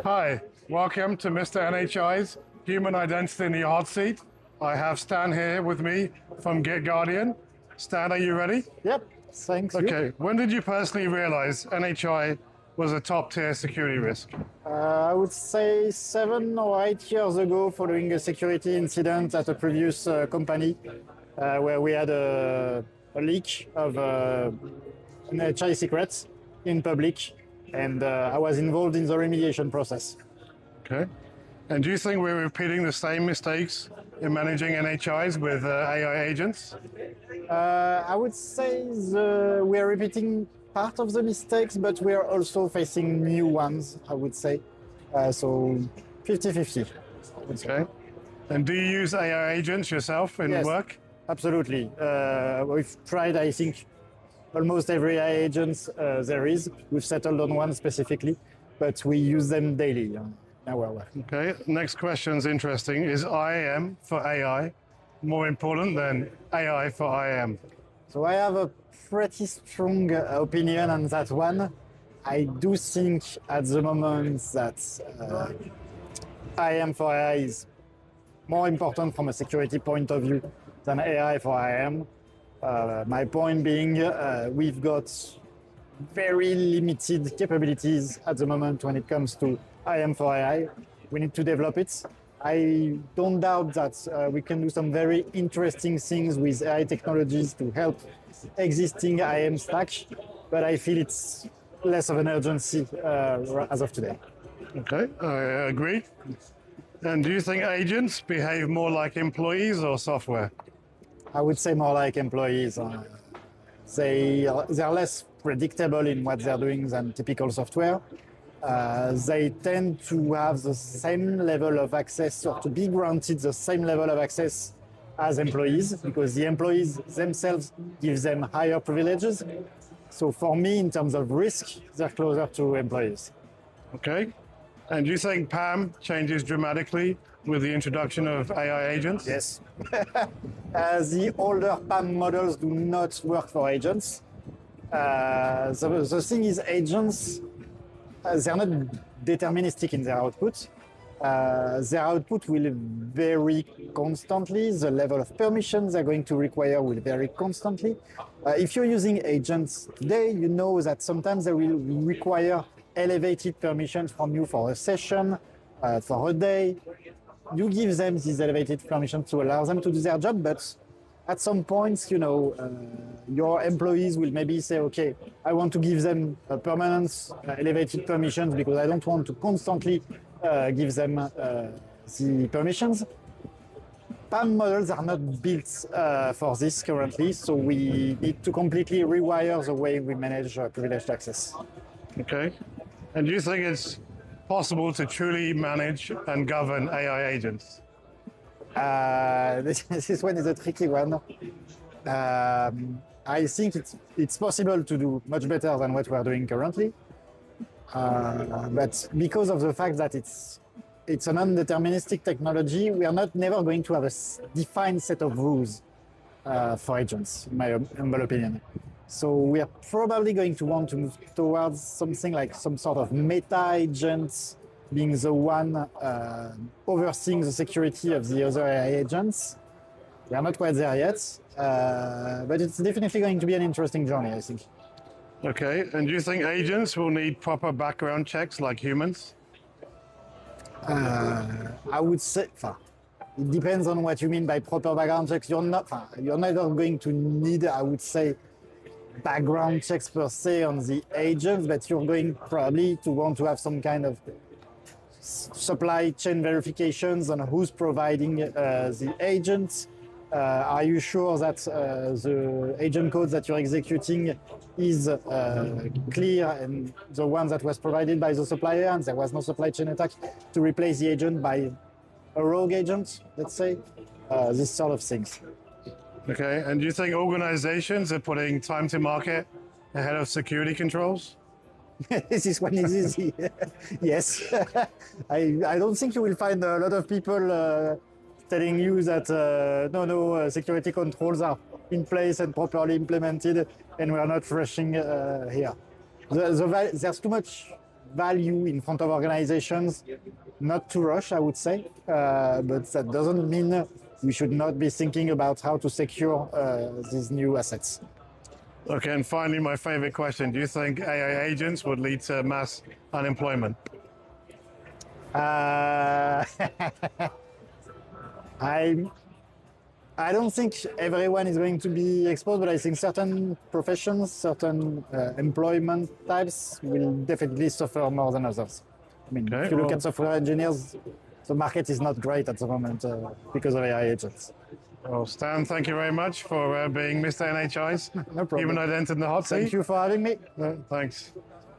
Hi, welcome to Mr. NHI's Human Identity in the Hot Seat. I have Stan here with me from GitGuardian. Stan, are you ready? Yep, thanks. Okay, when did you personally realize NHI was a top tier security risk? I would say 7 or 8 years ago, following a security incident at a previous company, where we had a leak of NHI secrets in public, and I was involved in the remediation process. Okay, and do you think we're repeating the same mistakes in managing NHIs with AI agents? I would say we are repeating part of the mistakes, but we are also facing new ones, I would say. So 50-50. Okay, and do you use AI agents yourself in Yes, work? absolutely. We've tried, I think, almost every AI agent there is. We've settled on one specifically, but we use them daily in our work. Okay, next question is interesting. Is IAM for AI more important than AI for IAM? So I have a pretty strong opinion on that one. I do think at the moment that IAM for AI is more important from a security point of view than AI for IAM. My point being, we've got very limited capabilities at the moment when it comes to IAM for AI. We need to develop it. I don't doubt that we can do some very interesting things with AI technologies to help existing IAM stack, but I feel it's less of an urgency as of today. Okay, I agree. And do you think agents behave more like employees or software? I would say more like employees. They're less predictable in what they're doing than typical software. They tend to have the same level of access, or to be granted the same level of access as employees, because the employees themselves give them higher privileges. So for me, in terms of risk, they're closer to employees. Okay. And do you think PAM changes dramatically with the introduction of AI agents? Yes. The older PAM models do not work for agents. The thing is, agents, they're not deterministic in their output. Their output will vary constantly. The level of permissions they're going to require will vary constantly. If you're using agents today, you know that sometimes they will require elevated permissions from you for a session, for a day. You give them these elevated permissions to allow them to do their job, but at some points, your employees will maybe say, okay, I want to give them a permanent elevated permissions because I don't want to constantly give them the permissions. PAM models are not built for this currently, so we need to completely rewire the way we manage privileged access. Okay. And do you think it's possible to truly manage and govern AI agents? This one is a tricky one. I think it's possible to do much better than what we are doing currently. But because of the fact that it's an undeterministic technology, we are never going to have a defined set of rules for agents, in my humble opinion. So we are probably going to want to move towards something like some sort of meta agent being the one overseeing the security of the other AI agents. We are not quite there yet, but it's definitely going to be an interesting journey, I think. Okay, and do you think agents will need proper background checks like humans? I would say, it depends on what you mean by proper background checks. You're never going to need, I would say, background checks per se on the agents, but you're going probably to want to have some kind of supply chain verifications on who's providing the agents. Are you sure that the agent code that you're executing is clear and the one that was provided by the supplier, and there was no supply chain attack to replace the agent by a rogue agent, let's say? This sort of things. Okay, and do you think organizations are putting time to market ahead of security controls? This one is easy. Yes. I don't think you will find a lot of people telling you that security controls are in place and properly implemented and we are not rushing here. There's too much value in front of organizations, not to rush, I would say, but that doesn't mean we should not be thinking about how to secure these new assets. Okay, and finally, my favorite question. Do you think AI agents would lead to mass unemployment? I don't think everyone is going to be exposed, but I think certain professions, certain employment types will definitely suffer more than others. I mean, Okay, if you look at software engineers, the market is not great at the moment because of AI agents. Well, Stan, thank you very much for being Mr. NHIs. No problem. Human identity in the hot seat. Thank you for having me. Thanks.